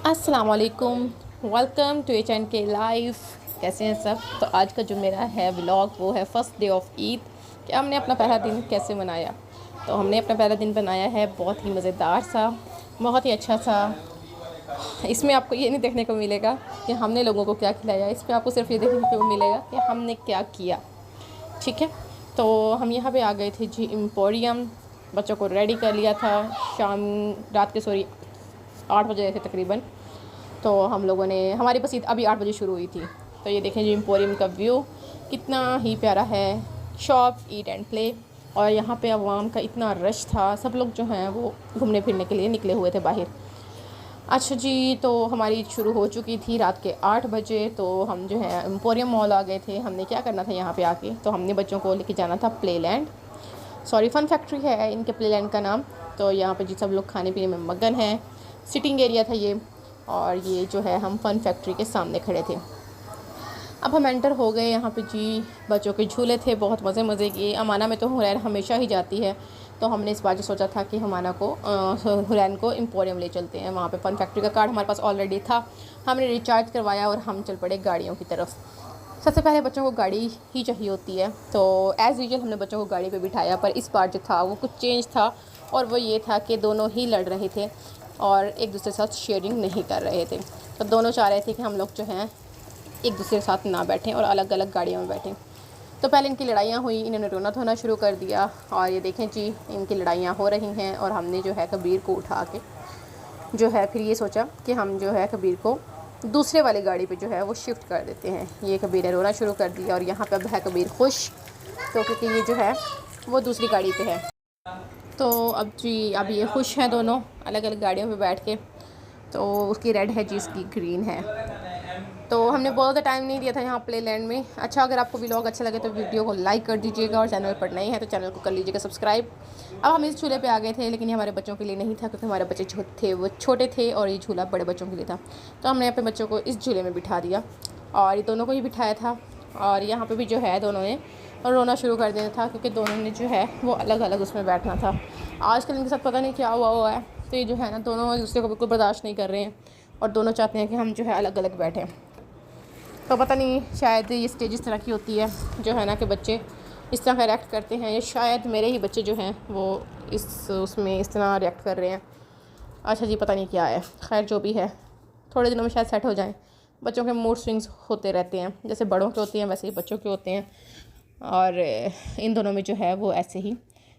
अस्सलाम वालेकुम, welcome to H and के लाइव। कैसे हैं सब? तो आज का जो मेरा है व्लॉग वो है फर्स्ट डे ऑफ ईद कि हमने अपना पहला दिन कैसे मनाया। तो हमने अपना पहला दिन बनाया है बहुत ही मज़ेदार सा, बहुत ही अच्छा सा। इसमें आपको ये नहीं देखने को मिलेगा कि हमने लोगों को क्या खिलाया, इसमें आपको सिर्फ ये देखने को मिलेगा कि हमने क्या किया। ठीक है, तो हम यहाँ पे आ गए थे जी एम्पोरियम। बच्चों को रेडी कर लिया था रात के 8 बजे थे तकरीबन। तो हम लोगों ने हमारी बस ईद अभी 8 बजे शुरू हुई थी। तो ये देखें जी एम्पोरियम का व्यू कितना ही प्यारा है। शॉप ईट एंड प्ले, और यहाँ पे अवाम का इतना रश था, सब लोग जो हैं वो घूमने फिरने के लिए निकले हुए थे बाहर। अच्छा जी, तो हमारी ईद शुरू हो चुकी थी रात के 8 बजे। तो हम जो है एम्पोरियम मॉल आ गए थे। हमने क्या करना था यहाँ पे आके, तो हमने बच्चों को लेके जाना था Play Land, sorry Fun Factory है इनके प्ले लैंड का नाम। तो यहाँ पे जी सब लोग खाने पीने में मगन हैं। सिटिंग एरिया था ये, और ये जो है हम फन फैक्ट्री के सामने खड़े थे। अब हम एंटर हो गए। यहाँ पे जी बच्चों के झूले थे, बहुत मज़े किए। अमाना में तो हुरैन हमेशा ही जाती है, तो हमने इस बार जो सोचा था कि अमाना को हुरैन को एम्पोरियम ले चलते हैं। वहाँ पे फन फैक्ट्री का कार्ड हमारे पास ऑलरेडी था, हमने रिचार्ज करवाया और हम चल पड़े गाड़ियों की तरफ। सबसे पहले बच्चों को गाड़ी ही चाहिए होती है, तो एज़ यूजुअल हमने बच्चों को गाड़ी पे बिठाया। पर इस बार जो था वो कुछ चेंज था, और वो ये था कि दोनों ही लड़ रहे थे और एक दूसरे के साथ शेयरिंग नहीं कर रहे थे। तो दोनों चाह रहे थे कि हम लोग जो हैं एक दूसरे के साथ ना बैठें और अलग अलग गाड़ियों में बैठें। तो पहले इनकी लड़ाइयाँ हुई, इन्होंने रोना धोना शुरू कर दिया। और ये देखें जी इनकी लड़ाइयाँ हो रही हैं, और हमने जो है कबीर को उठा के जो है फिर ये सोचा कि हम जो है कबीर को दूसरे वाली गाड़ी पे जो है वो शिफ्ट कर देते हैं। ये कबीर ने रोना शुरू कर दिया, और यहाँ पे अब है कबीर खुश, तो क्योंकि ये जो है वो दूसरी गाड़ी पे है। तो अब ये खुश हैं दोनों अलग अलग गाड़ियों पे बैठ के। तो उसकी रेड है जी, इसकी ग्रीन है। तो हमने बहुत ज़्यादा टाइम नहीं दिया था यहाँ प्ले लैंड में। अच्छा, अगर आपको व्लॉग अच्छा लगे तो वीडियो को लाइक कर दीजिएगा, और चैनल पर नए हैं तो चैनल को कर लीजिएगा सब्सक्राइब। अब हम इस झूले पे आ गए थे, लेकिन ये हमारे बच्चों के लिए नहीं था, क्योंकि हमारे बच्चे वो छोटे थे और ये झूला बड़े बच्चों के लिए था। तो हमने अपने बच्चों को इस झूले में बिठा दिया, और ये दोनों को ही बिठाया था। और यहाँ पर भी जो है दोनों ने रोना शुरू कर देना था, क्योंकि दोनों ने जो है वो अलग अलग उसमें बैठना था। आजकल इनके साथ पता नहीं क्या हुआ है, तो ये जो है ना दोनों एक दूसरे को बिल्कुल बर्दाश्त नहीं कर रहे हैं, और दोनों चाहते हैं कि हम जो है अलग अलग बैठें। तो पता नहीं, शायद ये स्टेज इस तरह की होती है जो है ना कि बच्चे इस तरह का रिएक्ट करते हैं, या शायद मेरे ही बच्चे जो हैं वो उसमें इस तरह रिएक्ट कर रहे हैं। अच्छा जी, पता नहीं क्या है, खैर जो भी है थोड़े दिनों में शायद सेट हो जाएं। बच्चों के मूड स्विंग्स होते रहते हैं, जैसे बड़ों के होते हैं वैसे ही बच्चों के होते हैं, और इन दोनों में जो है वो ऐसे ही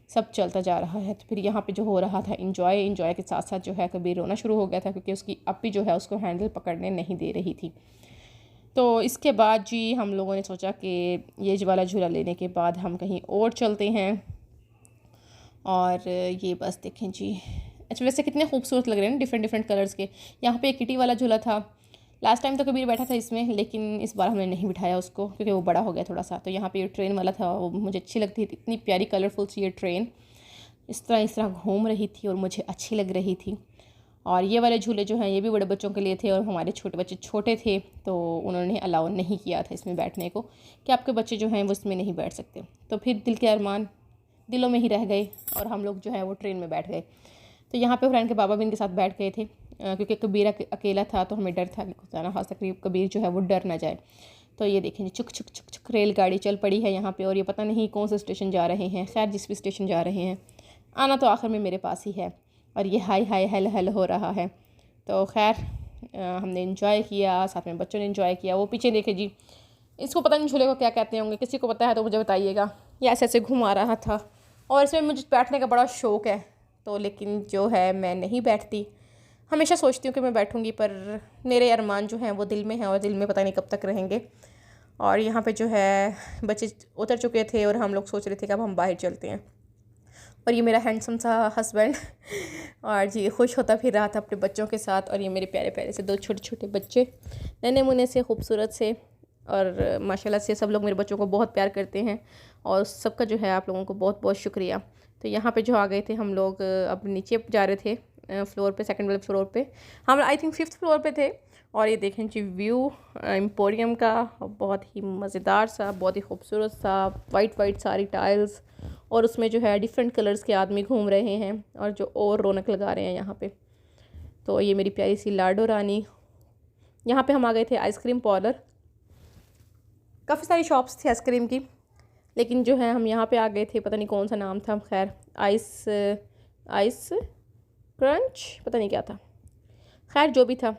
सब चलता जा रहा है। तो फिर यहाँ पे जो हो रहा था इंजॉय के साथ साथ जो है कबीर रोना शुरू हो गया था, क्योंकि उसकी अप्पी जो है उसको हैंडल पकड़ने नहीं दे रही थी। तो इसके बाद जी हम लोगों ने सोचा कि ये वाला झूला लेने के बाद हम कहीं और चलते हैं। और ये बस देखें जी, अच्छा वैसे कितने खूबसूरत लग रहे हैं ना, डिफरेंट डिफरेंट कलर्स के। यहाँ पे एक किटी वाला झूला था, लास्ट टाइम तो कबीर बैठा था इसमें, लेकिन इस बार हमने नहीं बिठाया उसको क्योंकि वो बड़ा हो गया थोड़ा सा। तो यहाँ पे ये ट्रेन वाला था, वो मुझे अच्छी लगती थी, इतनी प्यारी कलरफुल सी ये ट्रेन इस तरह घूम रही थी और मुझे अच्छी लग रही थी। और ये वाले झूले जो हैं ये भी बड़े बच्चों के लिए थे, और हमारे छोटे बच्चे छोटे थे तो उन्होंने अलाउ नहीं किया था इसमें बैठने को, कि आपके बच्चे जो हैं वो इसमें नहीं बैठ सकते। तो फिर दिल के अरमान दिलों में ही रह गए, और हम लोग जो है वो ट्रेन में बैठ गए। तो यहाँ पे हुरैन के बाबा भी इनके साथ बैठ गए थे, क्योंकि कबीर अकेला था तो हमें डर था कि खुदा खास तकरीब कबीर जो है वो डर ना जाए। तो ये देखें चुक चुक चुक चुक रेलगाड़ी चल पड़ी है यहाँ पे, और ये पता नहीं कौन सा स्टेशन जा रहे हैं। खैर जिस भी स्टेशन जा रहे हैं, आना तो आखिर में मेरे पास ही है। और ये हाय हाय हेल हेल हो रहा है। तो खैर हमने इन्जॉय किया, साथ में बच्चों ने इन्जॉय किया। वो पीछे देखे जी, इसको पता नहीं झूले को क्या कहते होंगे, किसी को पता है तो मुझे बताइएगा। ये ऐसे ऐसे घुमा रहा था, और इसमें मुझे बैठने का बड़ा शौक़ है, तो लेकिन जो है मैं नहीं बैठती। हमेशा सोचती हूँ कि मैं बैठूँगी, पर मेरे अरमान जो हैं वो दिल में हैं, और दिल में पता नहीं कब तक रहेंगे। और यहाँ पे जो है बच्चे उतर चुके थे, और हम लोग सोच रहे थे कि अब हम बाहर चलते हैं। और ये मेरा हैंडसम सा हस्बैंड और जी खुश होता फिर रहा था अपने बच्चों के साथ। और ये मेरे प्यारे प्यारे से 2 छोटे छोटे बच्चे, नन्हे मुन्ने से, खूबसूरत से, और माशाल्लाह से सब लोग मेरे बच्चों को बहुत प्यार करते हैं, और सबका जो है आप लोगों को बहुत बहुत शुक्रिया। तो यहाँ पे जो आ गए थे हम लोग, अब नीचे जा रहे थे फ्लोर पे, सेकंड वाले फ्लोर पे। हम आई थिंक 5th फ्लोर पे थे। और ये देखें जी व्यू एम्पोरियम का, बहुत ही मज़ेदार सा, बहुत ही खूबसूरत सा, वाइट सारी टाइल्स, और उसमें जो है डिफरेंट कलर्स के आदमी घूम रहे हैं, और जो और रौनक लगा रहे हैं यहाँ पे। तो ये मेरी प्यारी सी लाडो रानी। यहाँ पे हम आ गए थे आइसक्रीम पार्लर। काफ़ी सारी शॉप्स थी आइसक्रीम की, लेकिन जो है हम यहाँ पे आ गए थे, पता नहीं कौन सा नाम था, खैर आइस आइस क्रंच पता नहीं क्या था, खैर जो भी था।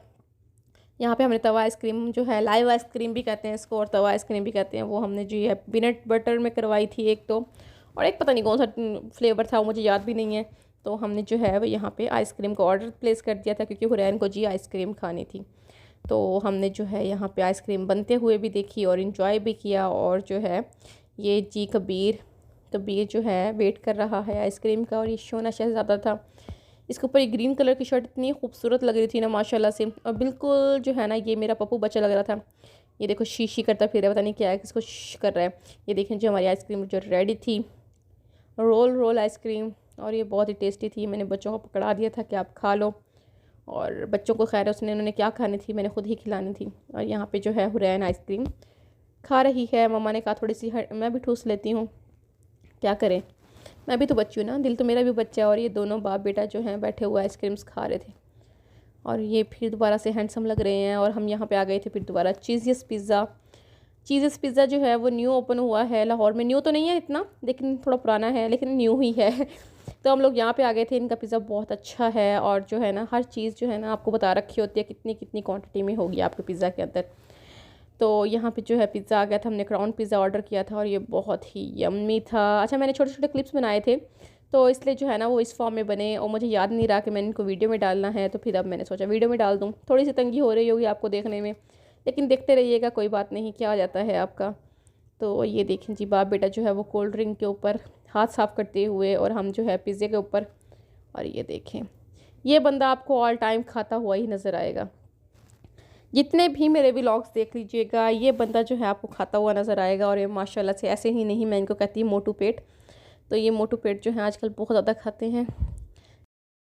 यहाँ पे हमने तवा आइसक्रीम जो है, लाइव आइसक्रीम भी कहते हैं इसको और तवा आइसक्रीम भी कहते हैं, वो हमने जो है पीनट बटर में करवाई थी एक तो, और एक पता नहीं कौन सा फ्लेवर था वो मुझे याद भी नहीं है। तो हमने जो है वो यहाँ पे आइसक्रीम का ऑर्डर प्लेस कर दिया था क्योंकि हुरैन को जी आइसक्रीम खानी थी। तो हमने जो है यहाँ पे आइसक्रीम बनते हुए भी देखी और इन्जॉय भी किया। और जो है ये जी कबीर कबीर जो है वेट कर रहा है आइसक्रीम का, और ये शोना शहज़ादा था। इसके ऊपर ये ग्रीन कलर की शर्ट इतनी खूबसूरत लग रही थी ना माशाल्लाह से, और बिल्कुल जो है ना ये मेरा पप्पू बच्चा लग रहा था। ये देखो शी करता फिर है, पता नहीं क्या है, किसको कर रहा है। ये देखें जो हमारी आइसक्रीम जो रेडी थी, रोल आइसक्रीम, और ये बहुत ही टेस्टी थी। मैंने बच्चों को पकड़ा दिया था कि आप खा लो, और बच्चों को खैर उसने उन्होंने क्या खानी थी, मैंने खुद ही खिलानी थी। और यहाँ पे जो है हुरैन आइसक्रीम खा रही है। मम्मा ने कहा थोड़ी सी मैं भी ठूस लेती हूँ, क्या करें, मैं भी तो बच्ची हूँ ना, दिल तो मेरा भी बच्चा है। और ये दोनों बाप बेटा जो हैं बैठे हुए आइसक्रीम्स खा रहे थे, और ये फिर दोबारा से हैंडसम लग रहे हैं। और हम यहाँ पे आ गए थे फिर दोबारा चीज़ियस पिज़्ज़ा जो है वो न्यू ओपन हुआ है लाहौर में। न्यू तो नहीं है इतना, लेकिन थोड़ा पुराना है, लेकिन न्यू ही है। तो हम लोग यहाँ पे आ गए थे। इनका पिज़्ज़ा बहुत अच्छा है, और जो है ना हर चीज़ जो है ना आपको बता रखी होती है कितनी कितनी क्वांटिटी में होगी आपके पिज़्ज़ा के अंदर। तो यहाँ पे जो है पिज़्ज़ा आ गया था, हमने क्राउन पिज़्ज़ा ऑर्डर किया था, और ये बहुत ही यम्मी था। अच्छा मैंने छोटे छोटे क्लिप्स बनाए थे, तो इसलिए जो है ना वो इस फॉर्म में बने, और मुझे याद नहीं रहा कि मैंने इनको वीडियो में डालना है, तो फिर अब मैंने सोचा वीडियो में डाल दूँ। थोड़ी सी तंगी हो रही होगी आपको देखने में, लेकिन देखते रहिएगा, कोई बात नहीं, क्या हो जाता है आपका। तो ये देखें जी बाप बेटा जो है वो कोल्ड ड्रिंक के ऊपर हाथ साफ़ करते हुए, और हम जो है पिज़्ज़े के ऊपर। और ये देखें ये बंदा आपको ऑल टाइम खाता हुआ ही नज़र आएगा। जितने भी मेरे व्लॉग्स देख लीजिएगा, ये बंदा जो है आपको खाता हुआ नज़र आएगा। और ये माशाल्लाह से ऐसे ही नहीं, मैं इनको कहती हूँ मोटू पेट। तो ये मोटू पेट जो है आजकल बहुत ज़्यादा खाते हैं।